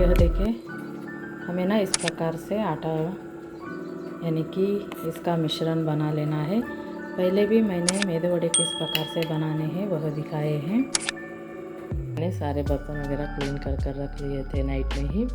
यह देखिए, हमें ना इस प्रकार से आटा यानी कि इसका मिश्रण बना लेना है। पहले भी मैंने मेदे वड़े किस प्रकार से बनाने हैं वह दिखाए हैं। मैंने सारे बर्तन वगैरह क्लीन कर रख लिए थे नाइट में ही।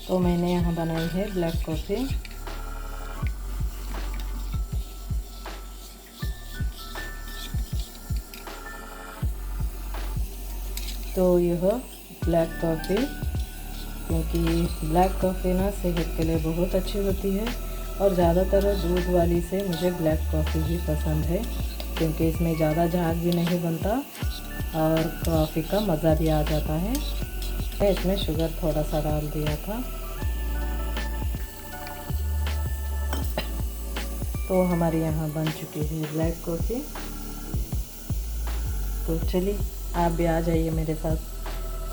तो मैंने यहाँ बनाई है ब्लैक कॉफ़ी। तो यह ब्लैक कॉफ़ी, क्योंकि ब्लैक कॉफ़ी ना सेहत के लिए बहुत अच्छी होती है और ज़्यादातर दूध वाली से मुझे ब्लैक कॉफ़ी ही पसंद है, क्योंकि इसमें ज़्यादा झाग भी नहीं बनता और कॉफ़ी का मज़ा भी आ जाता है। मैं इसमें शुगर थोड़ा सा डाल दिया था। तो हमारे यहाँ बन चुकी है ब्लैक कॉफ़ी। तो चलिए आप भी आ जाइए मेरे साथ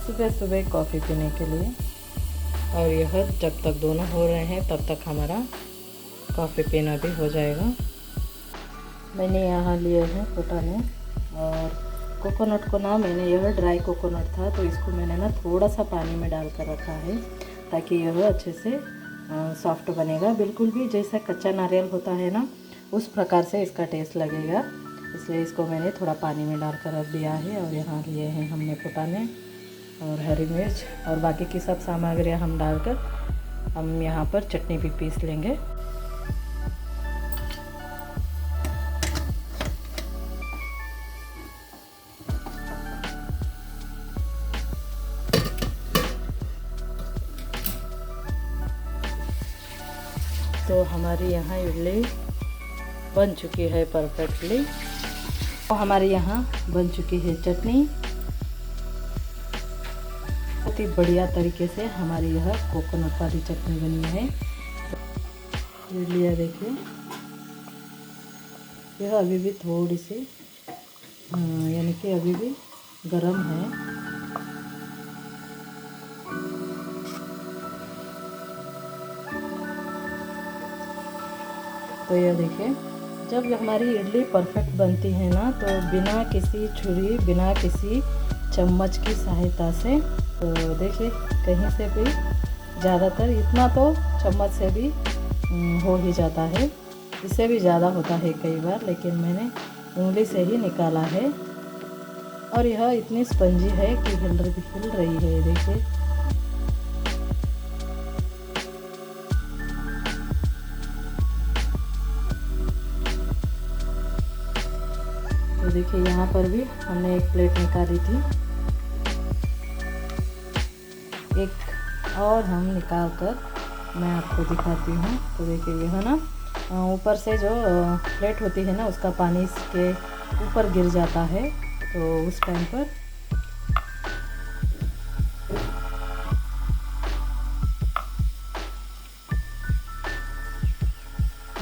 सुबह सुबह कॉफ़ी पीने के लिए। और यह जब तक दोनों हो रहे हैं तब तक हमारा कॉफ़ी पीना भी हो जाएगा। मैंने यहाँ लिए हैं फुटाने और कोकोनट को ना, मैंने यह ड्राई कोकोनट था तो इसको मैंने ना थोड़ा सा पानी में डाल कर रखा है ताकि यह अच्छे से सॉफ्ट बनेगा। बिल्कुल भी जैसा कच्चा नारियल होता है ना उस प्रकार से इसका टेस्ट लगेगा, इसलिए इसको मैंने थोड़ा पानी में डाल कर रख दिया है। और यहाँ लिए हैं हमने फुटाने और हरी मिर्च और बाकी की सब सामग्रियाँ हम डालकर हम यहाँ पर चटनी भी पीस लेंगे। तो हमारी यहाँ इडली बन चुकी है परफेक्टली। तो हमारे यहाँ बन चुकी है चटनी। बहुत ही बढ़िया तरीके से हमारी यह कोकोनट वाली चटनी बनी है। इडलियाँ देखिए, यह अभी भी थोड़ी सी यानी कि अभी भी गर्म है। तो यह देखिए, जब हमारी इडली परफेक्ट बनती है ना तो बिना किसी छुरी, बिना किसी चम्मच की सहायता से, तो देखिए कहीं से भी, ज़्यादातर इतना तो चम्मच से भी हो ही जाता है, इससे भी ज़्यादा होता है कई बार, लेकिन मैंने उंगली से ही निकाला है। और यह इतनी स्पंजी है कि हिल रही है, देखिए। तो देखिए यहाँ पर भी हमने एक प्लेट निकाली थी, एक और हम निकाल कर मैं आपको दिखाती हूँ। तो देखिए यह ना ऊपर से जो प्लेट होती है ना उसका पानी इसके ऊपर गिर जाता है, तो उस टाइम पर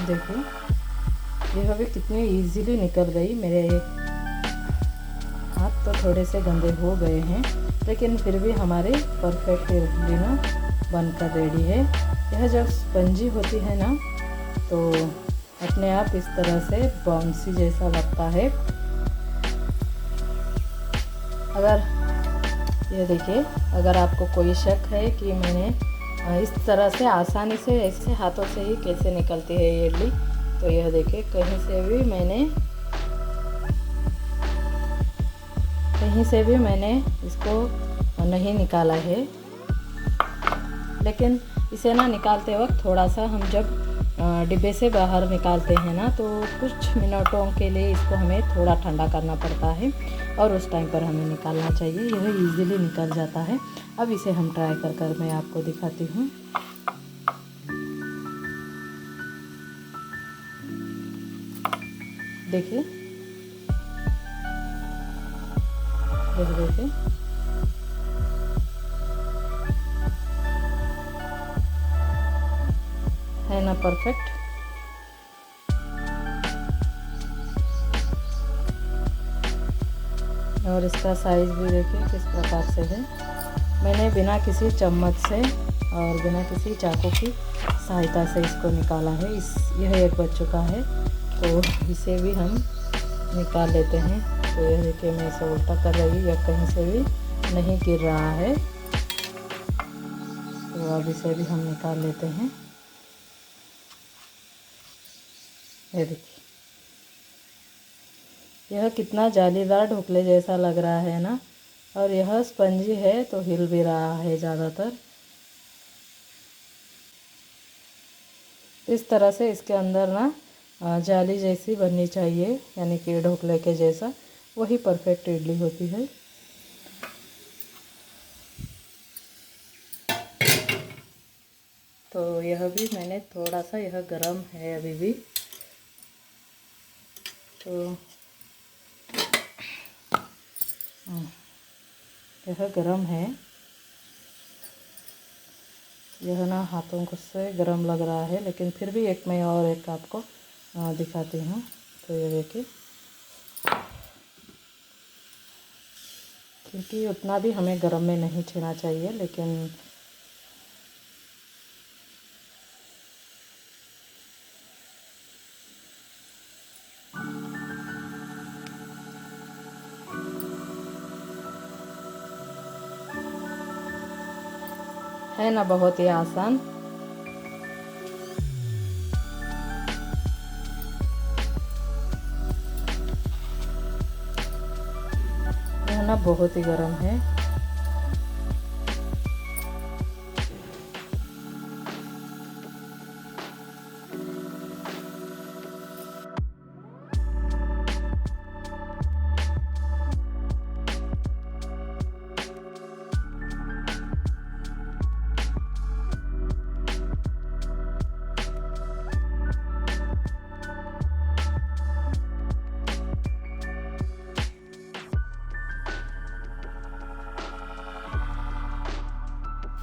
देखिए यह भी कितनी इजीली निकल गई। मेरे हाथ तो थोड़े से गंदे हो गए हैं, लेकिन फिर भी हमारी परफेक्ट इडली ना बनकर रेडी है। यह जब स्पंजी होती है ना तो अपने आप इस तरह से बाउंसी जैसा लगता है। अगर ये देखिए, अगर आपको कोई शक है कि मैंने इस तरह से आसानी से ऐसे हाथों से ही कैसे निकलती है ये इडली, तो यह देखिए कहीं से भी मैंने इसको नहीं निकाला है। लेकिन इसे ना निकालते वक्त थोड़ा सा हम जब डिब्बे से बाहर निकालते हैं ना, तो कुछ मिनटों के लिए इसको हमें थोड़ा ठंडा करना पड़ता है और उस टाइम पर हमें निकालना चाहिए। यह इजीली निकल जाता है। अब इसे हम ट्राई कर मैं आपको दिखाती हूँ। देखिए, देखिए है ना परफेक्ट। और इसका साइज़ भी देखिए किस प्रकार से है। मैंने बिना किसी चम्मच से और बिना किसी चाकू की सहायता से इसको निकाला है। यह एक बच चुका है, तो इसे भी हम निकाल लेते हैं। तो यह देखिए, मैं इसे उल्टा कर रही हूँ, यह कहीं से भी नहीं गिर रहा है। तो अब इसे भी हम निकाल लेते हैं। ये देखिए, यह कितना जालीदार ढोकले जैसा लग रहा है ना। और यह स्पंजी है तो हिल भी रहा है ज़्यादातर। इस तरह से इसके अंदर ना जाली जैसी बननी चाहिए, यानी कि ढोकले के जैसा, वही परफेक्ट इडली होती है। तो यह भी मैंने थोड़ा सा, यह गरम है अभी भी, तो यह गरम है। यह ना हाथों को से गरम लग रहा है, लेकिन फिर भी मैं और एक आपको दिखाती हूँ। तो ये देखिए, क्योंकि उतना भी हमें गरम में नहीं छूना चाहिए, लेकिन है ना बहुत ही आसान। यह ना बहुत ही गर्म है।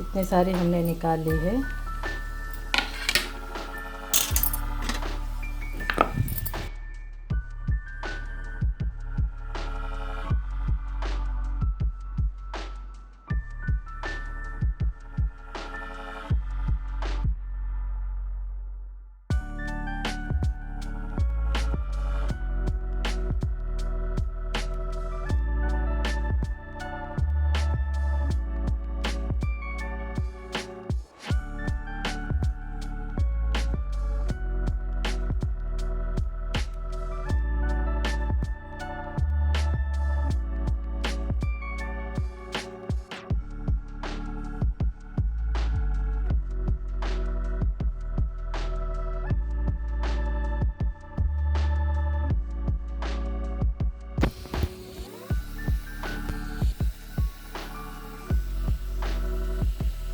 इतने सारी हमने निकाल ली है।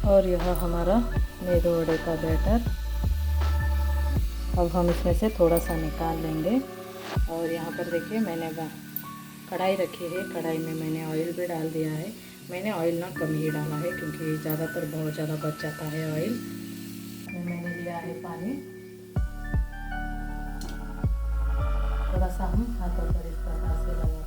और यह हमारा मेदू वड़े का बैटर। अब हम इसमें से थोड़ा सा निकाल लेंगे। और यहाँ पर देखिए, मैंने कढ़ाई रखी है। कढ़ाई में मैंने ऑयल भी डाल दिया है। मैंने ऑयल ना कम ही डाला है, क्योंकि ज़्यादातर बहुत ज़्यादा बच जाता है ऑयल। मैंने लिया है पानी। थोड़ा सा हम हाथों पर इस प्रकार से लगा लेंगे।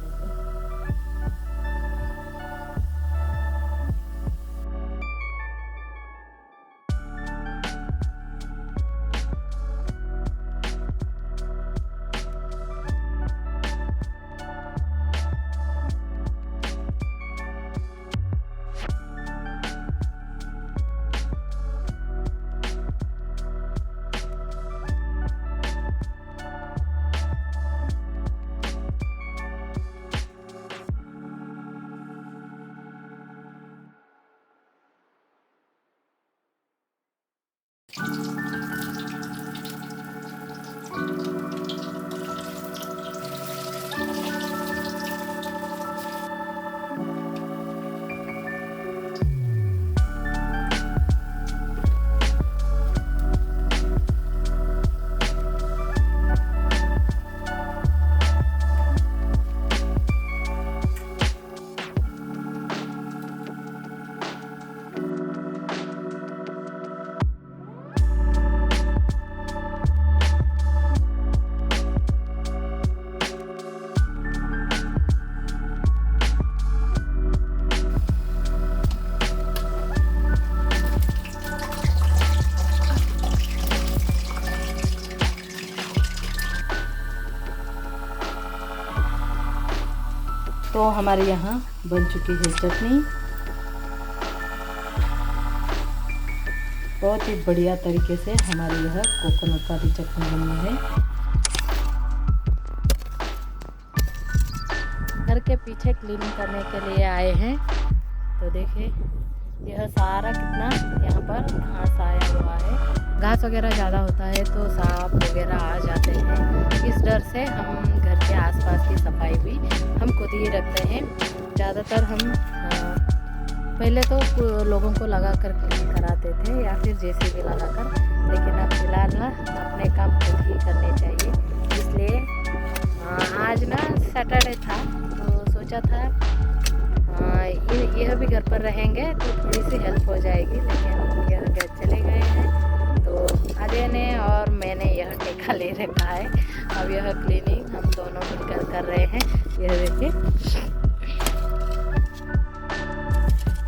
तो हमारे यहाँ बन चुकी है चटनी, बहुत ही बढ़िया तरीके से हमारी यह कोकोनट वाली चटनी बनी है। घर के पीछे क्लीनिंग करने के लिए आए हैं, तो देखिए यह सारा कितना यहाँ पर घास आया हुआ है। घास वगैरह ज़्यादा होता है तो सांप वगैरह आ जाते हैं, इस डर से हम घर के आसपास की सफाई भी हम खुद ही रखते हैं। ज़्यादातर हम पहले तो लोगों को लगा कर क्लीन कराते थे या फिर जेसीबी लगा कर, लेकिन अब फिलहाल ना अपने काम खुद ही करने चाहिए। इसलिए आज ना सैटरडे था तो सोचा था यह भी घर पर रहेंगे तो थोड़ी सी हेल्प हो जाएगी, लेकिन यह घर चले गए हैं तो अजय ने और मैंने यह ठेका ले रखा है। अब यह क्लीनिंग हम दोनों मिलकर कर रहे हैं। यह देखिए,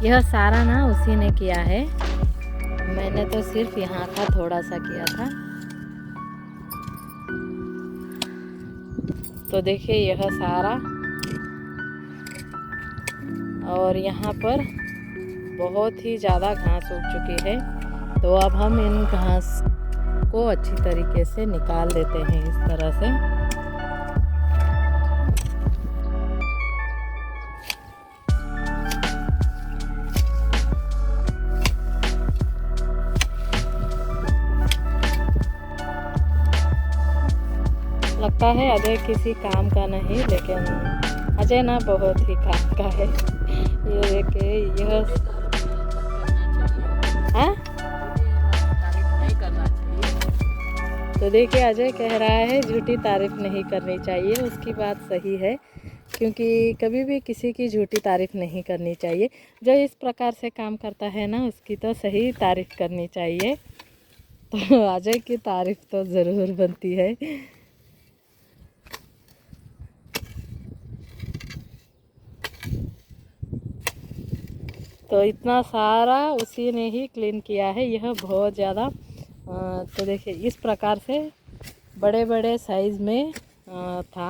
यह सारा ना उसी ने किया है, मैंने तो सिर्फ यहाँ का थोड़ा सा किया था। तो देखिए यह सारा, और यहाँ पर बहुत ही ज़्यादा घास उग चुकी है, तो अब हम इन घास को अच्छी तरीके से निकाल देते हैं इस तरह से। लगता है अजय किसी काम का नहीं, लेकिन अजय ना बहुत ही काम का है। ये देखिए यह तो देखिए अजय कह रहा है झूठी तारीफ नहीं करनी चाहिए। उसकी बात सही है, क्योंकि कभी भी किसी की झूठी तारीफ नहीं करनी चाहिए। जो इस प्रकार से काम करता है ना, उसकी तो सही तारीफ करनी चाहिए। तो अजय की तारीफ तो ज़रूर बनती है। तो इतना सारा उसी ने ही क्लीन किया है, यह बहुत ज़्यादा। तो देखिए इस प्रकार से बड़े बड़े साइज़ में था।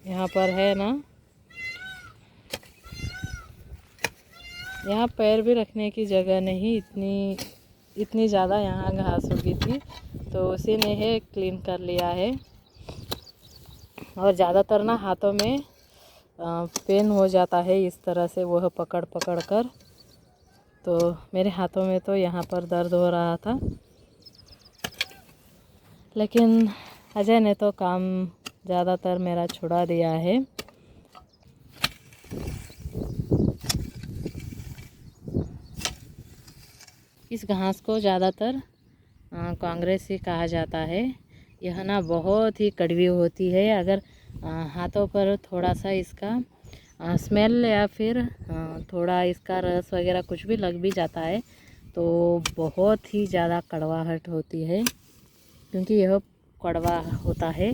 यहाँ पर है ना, यहाँ पैर भी रखने की जगह नहीं, इतनी ज़्यादा यहाँ घास उगी थी, तो उसी ने ही क्लीन कर लिया है। और ज़्यादातर ना हाथों में पेन हो जाता है इस तरह से वह पकड़ पकड़ कर, तो मेरे हाथों में तो यहाँ पर दर्द हो रहा था, लेकिन अजय ने तो काम ज़्यादातर मेरा छुड़ा दिया है। इस घास को ज़्यादातर कांग्रेसी कहा जाता है। यह ना बहुत ही कड़वी होती है, अगर हाथों पर थोड़ा सा इसका स्मेल या फिर थोड़ा इसका रस वगैरह कुछ भी लग भी जाता है तो बहुत ही ज़्यादा कड़वाहट होती है, क्योंकि यह कड़वा होता है।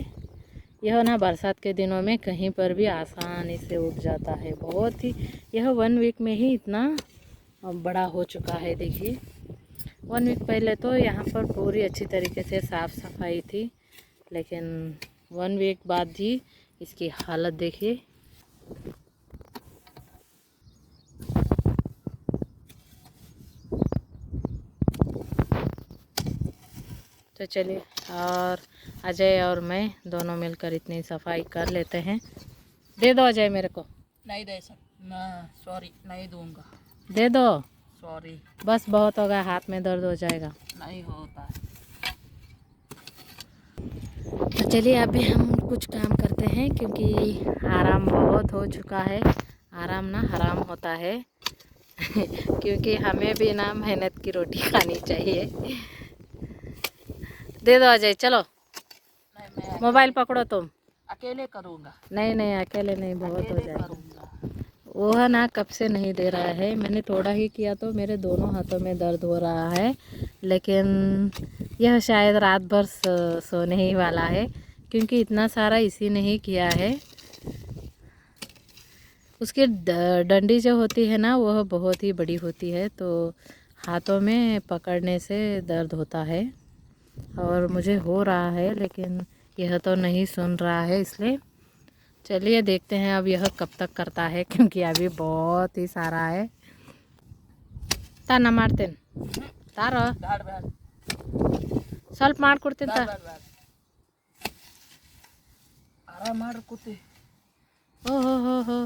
यह ना बरसात के दिनों में कहीं पर भी आसानी से उग जाता है। बहुत ही, यह 1 वीक में ही इतना बड़ा हो चुका है। देखिए 1 वीक पहले तो यहाँ पर पूरी अच्छी तरीके से साफ़ सफाई थी, लेकिन 1 वीक बाद ही इसकी हालत देखिए। तो चलिए, और अजय और मैं दोनों मिलकर इतनी सफाई कर लेते हैं। दे दो अजय मेरे को। नहीं दे सकता, सॉरी नहीं दूंगा। दे दो, सॉरी। बस बहुत होगा, हाथ में दर्द हो जाएगा। नहीं होता है। तो चलिए अभी हम कुछ काम करते हैं, क्योंकि आराम बहुत हो चुका है। आराम ना हराम होता है क्योंकि हमें भी ना मेहनत की रोटी खानी चाहिए। दे दो अजय, चलो मोबाइल पकड़ो तुम। अकेले करूँगा। नहीं नहीं अकेले नहीं, बहुत हो जाएगा। करूँगा। वह ना कब से नहीं दे रहा है, मैंने थोड़ा ही किया तो मेरे दोनों हाथों में दर्द हो रहा है, लेकिन यह शायद रात भर सोने ही वाला है, क्योंकि इतना सारा इसी ने ही किया है। उसकी डंडी जो होती है ना, वह बहुत ही बड़ी होती है, तो हाथों में पकड़ने से दर्द होता है। और मुझे हो रहा है, लेकिन यह तो नहीं सुन रहा है, इसलिए चलिए देखते हैं अब यह कब तक करता है, क्योंकि अभी बहुत ही सारा है। ताना मारते तारो ಬ್ಯಾಡ ಬ್ಯಾಡ ಸ್ವಲ್ಪ ಮಾಡ್ಕೊಡ್ತೀನಿ ತಾ. ಬ್ಯಾಡ ಬ್ಯಾಡ ಆರಾಮ್ ಮಾಡ್ರಿ ಕೂತಿ. ಓಹೋ ಹೋ ಹೋ.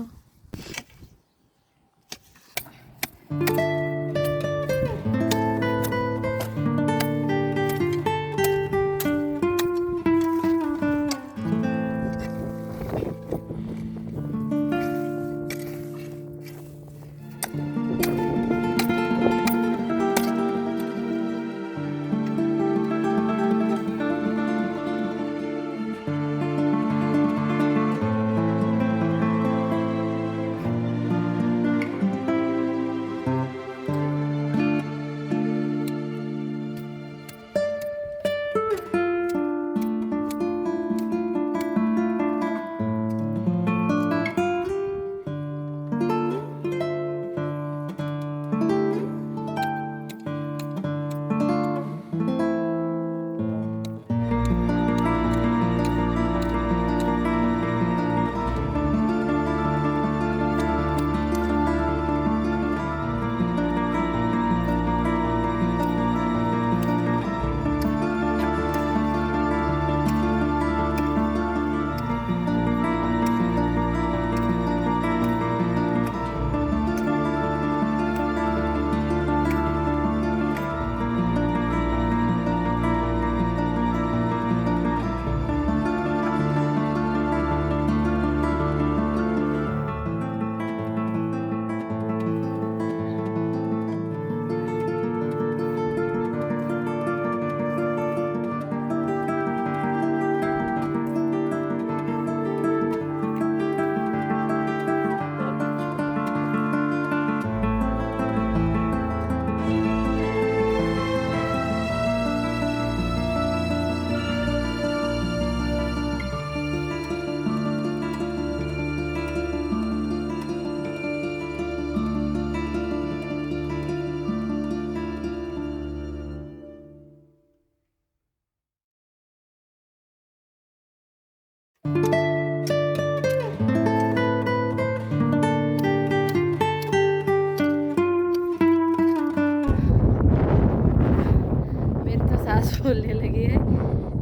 सांस फूलने लगी है,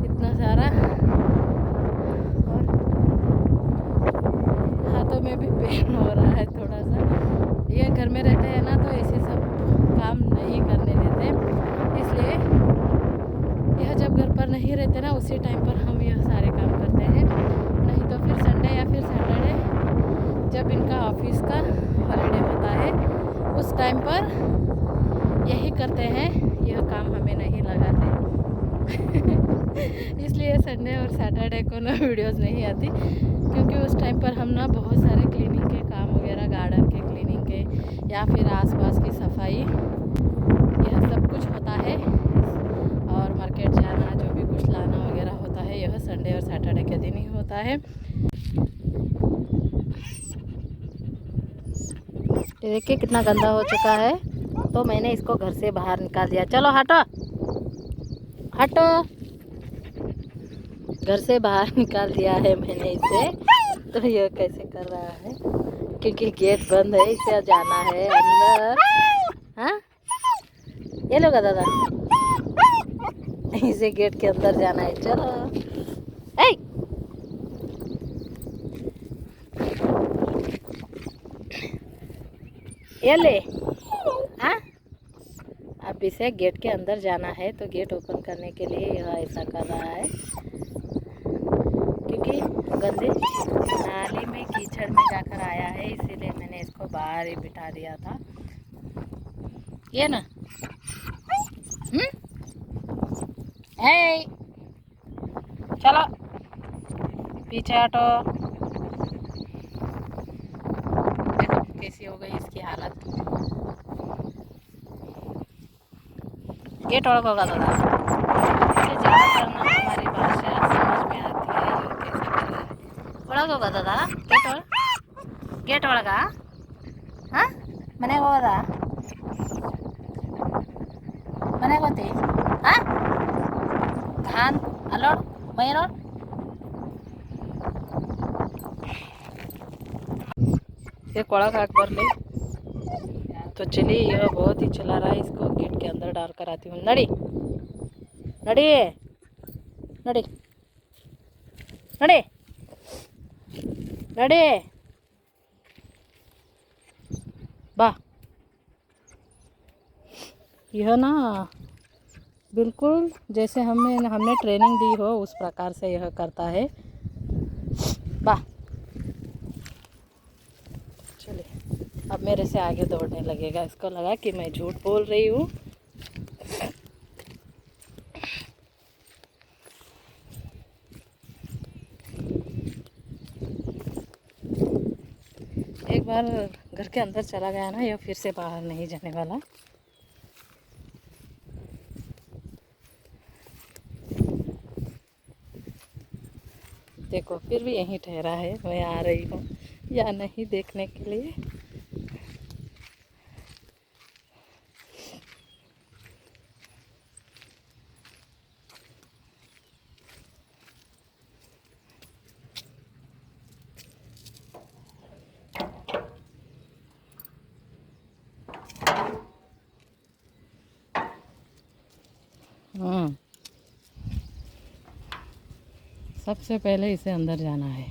इतना सारा, और हाथों में भी पेन हो रहा है थोड़ा सा। ये घर में रहते हैं ना तो ऐसे सब काम नहीं करने देते, इसलिए यह जब घर पर नहीं रहते ना उसी टाइम पर हम यह सारे काम करते हैं, नहीं तो फिर संडे या फिर सैटरडे जब इनका ऑफिस का हॉलीडे होता है उस टाइम पर यही करते हैं, यह काम हमें नहीं लगाते। इसलिए संडे और सैटरडे को ना वीडियोस नहीं आती, क्योंकि उस टाइम पर हम ना बहुत सारे क्लीनिंग के काम वगैरह, गार्डन के क्लीनिंग के या फिर आसपास की सफाई, यह सब कुछ होता है, और मार्केट जाना, जो भी कुछ लाना वगैरह होता है, यह संडे और सैटरडे के दिन ही होता है। देखिए कितना गंदा हो चुका है, तो मैंने इसको घर से बाहर निकाल दिया। चलो हटो हटो, घर से बाहर निकाल दिया है मैंने इसे। तो यह कैसे कर रहा है, क्योंकि गेट बंद है, इसे जाना है अंदर। हाँ ये लोग दादा, इसे गेट के अंदर जाना है। चलो ए! ये ले, हाँ अब इसे गेट के अंदर जाना है, तो गेट ओपन करने के लिए यह ऐसा कर रहा है, क्योंकि गंदे नाली में कीचड़ में जाकर आया है, इसीलिए मैंने इसको बाहर ही बिठा दिया था। ये ना चलो पीछे हटो। देखो कैसी हो गई इसकी हालत। गेट ओढ़ होगा दादा, इसे ज़्यादातर ना हमारी भाषा समझ में आती है। ये कैसे कर रहा है, ओढ़ होगा दादा, गेट ओढ़गा, हाँ मने होगा मने होती, हाँ धान अलोड मयूर ये कोड़ा का अकबर ले। तो चलिए, यह बहुत ही चला रहा है, इसको गेट के अंदर डाल कर आती हूँ। नड़ी नड़ी नड़ी नड़ी नड़ी वाह, यह ना बिल्कुल जैसे हमने ट्रेनिंग दी हो उस प्रकार से यह करता है। वाह, चलिए अब मेरे से आगे दौड़ने लगेगा। इसको लगा कि मैं झूठ बोल रही हूँ। एक बार घर के अंदर चला गया ना, यह फिर से बाहर नहीं जाने वाला। देखो, फिर भी यहीं ठहरा है। मैं आ रही हूँ या नहीं देखने के लिए। सबसे पहले इसे अंदर जाना है।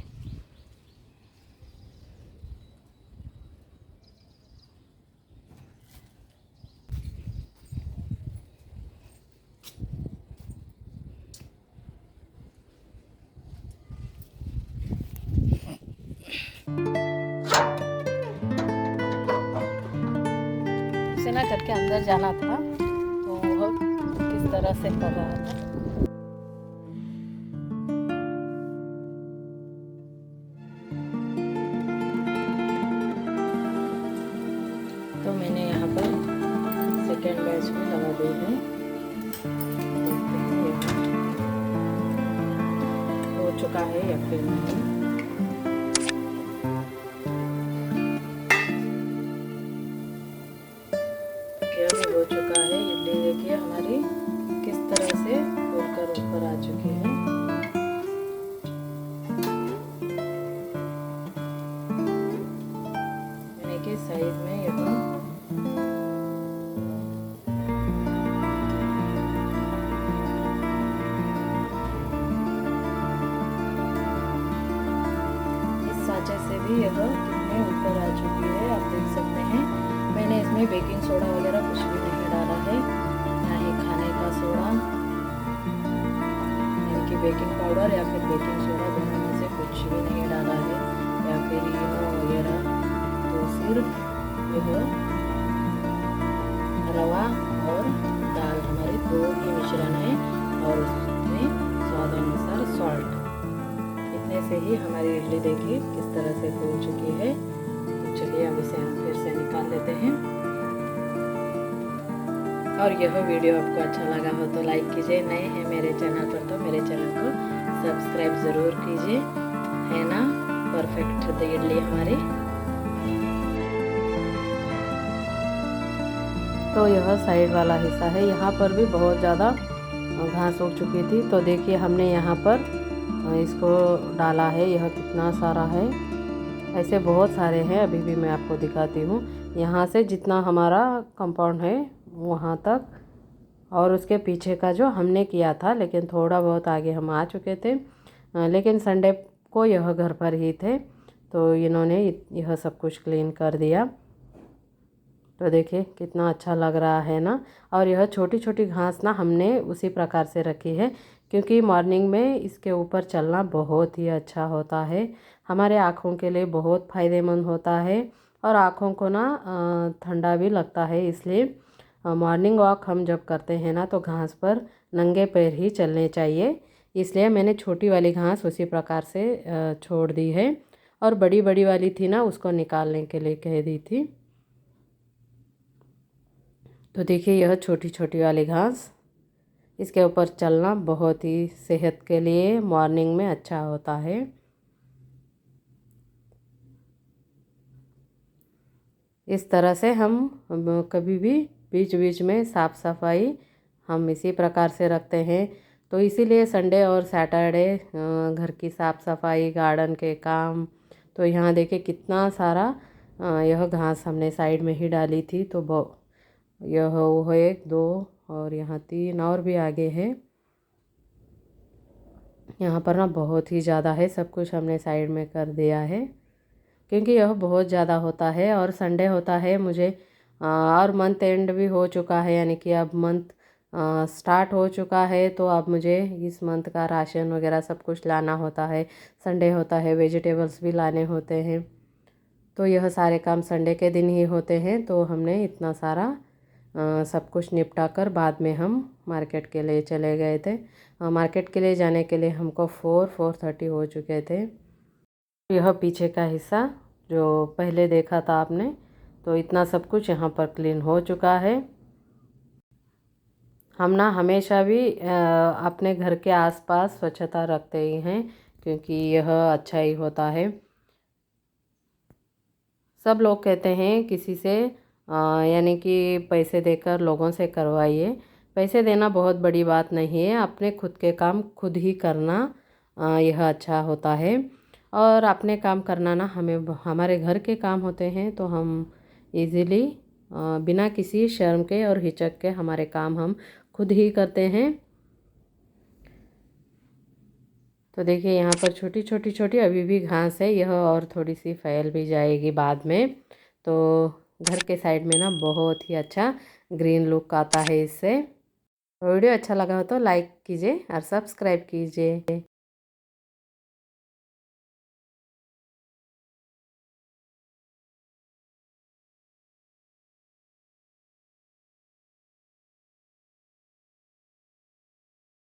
इसे ना घर के अंदर जाना था, तो वह किस तरह से कर रहा था। तो मैंने यहाँ पर सेकेंड बैच में लगा दी है। देखते हैं ये हो चुका है या फिर नहीं। यह भी हो चुका है। इडली देखिए हमारी किस तरह से फूलकर ऊपर आ चुकी है। यानी कि साइज में यह साँचे से भी यह कितने ऊपर आ चुकी है, आप देख सकते हैं। मैंने इसमें बेकिंग सोडा वगैरह कुछ भी नहीं डाला है, ना ही खाने का सोडा, यानी कि बेकिंग पाउडर या फिर बेकिंग सोडा, दोनों में से कुछ भी नहीं डाला है, या फिर इनो वगैरह। तो सिर्फ यह रवा और दाल हमारे दो ही मिश्रण है, और उसमें स्वाद अनुसार सॉल्ट। इतने से ही हमारी इडली देखिए किस तरह से फूल चुकी है। तो चलिए अब इसे हम फिर से निकाल लेते हैं। और यह वीडियो आपको अच्छा लगा हो तो लाइक कीजिए, नए हैं मेरे चैनल पर तो मेरे चैनल को सब्सक्राइब ज़रूर कीजिए, है ना। परफेक्ट इडली हमारी। तो यह साइड वाला हिस्सा है, यहाँ पर भी बहुत ज़्यादा घास उग चुकी थी। तो देखिए हमने यहाँ पर इसको डाला है, यह कितना सारा है। ऐसे बहुत सारे हैं, अभी भी मैं आपको दिखाती हूँ। यहाँ से जितना हमारा कंपाउंड है वहाँ तक, और उसके पीछे का जो हमने किया था, लेकिन थोड़ा बहुत आगे हम आ चुके थे। लेकिन संडे को यह घर पर ही थे, तो इन्होंने यह सब कुछ क्लीन कर दिया। तो देखिए कितना अच्छा लग रहा है ना। और यह छोटी छोटी घास ना हमने उसी प्रकार से रखी है, क्योंकि मॉर्निंग में इसके ऊपर चलना बहुत ही अच्छा होता है, हमारे आँखों के लिए बहुत फ़ायदेमंद होता है, और आँखों को ना ठंडा भी लगता है। इसलिए मॉर्निंग वॉक हम जब करते हैं ना, तो घास पर नंगे पैर ही चलने चाहिए। इसलिए मैंने छोटी वाली घास उसी प्रकार से छोड़ दी है, और बड़ी बड़ी वाली थी ना, उसको निकालने के लिए कह दी थी। तो देखिए यह छोटी छोटी वाली घास, इसके ऊपर चलना बहुत ही सेहत के लिए मॉर्निंग में अच्छा होता है। इस तरह से हम कभी भी बीच बीच में साफ़ सफाई हम इसी प्रकार से रखते हैं। तो इसीलिए संडे और सैटरडे घर की साफ़ सफाई, गार्डन के काम। तो यहाँ देखिए कितना सारा यह घास हमने साइड में ही डाली थी, तो यह वो 1 2 और यहाँ 3 और भी आगे है। यहाँ पर ना बहुत ही ज़्यादा है, सब कुछ हमने साइड में कर दिया है क्योंकि यह बहुत ज़्यादा होता है और संडे होता है मुझे। और मंथ एंड भी हो चुका है, यानी कि अब मंथ स्टार्ट हो चुका है, तो अब मुझे इस मंथ का राशन वगैरह सब कुछ लाना होता है। संडे होता है, वेजिटेबल्स भी लाने होते हैं, तो यह सारे काम संडे के दिन ही होते हैं। तो हमने इतना सारा सब कुछ निपटा कर बाद में हम मार्केट के लिए चले गए थे। मार्केट के लिए जाने के लिए हमको 4:30 हो चुके थे। यह पीछे का हिस्सा जो पहले देखा था आपने, तो इतना सब कुछ यहाँ पर क्लीन हो चुका है। हम ना हमेशा भी अपने घर के आसपास स्वच्छता रखते ही हैं क्योंकि यह अच्छा ही होता है। सब लोग कहते हैं किसी से यानी कि पैसे देकर लोगों से करवाइए। पैसे देना बहुत बड़ी बात नहीं है, अपने खुद के काम खुद ही करना यह अच्छा होता है। और अपने काम करना ना हमें हमारे घर के काम होते हैं, तो हम इजीली बिना किसी शर्म के और हिचक के हमारे काम हम खुद ही करते हैं। तो देखिए यहाँ पर छोटी छोटी छोटी अभी भी घास है, यह और थोड़ी सी फैल भी जाएगी बाद में। तो घर के साइड में ना बहुत ही अच्छा ग्रीन लुक आता है इससे। वीडियो अच्छा लगा हो तो लाइक कीजिए और सब्सक्राइब कीजिए।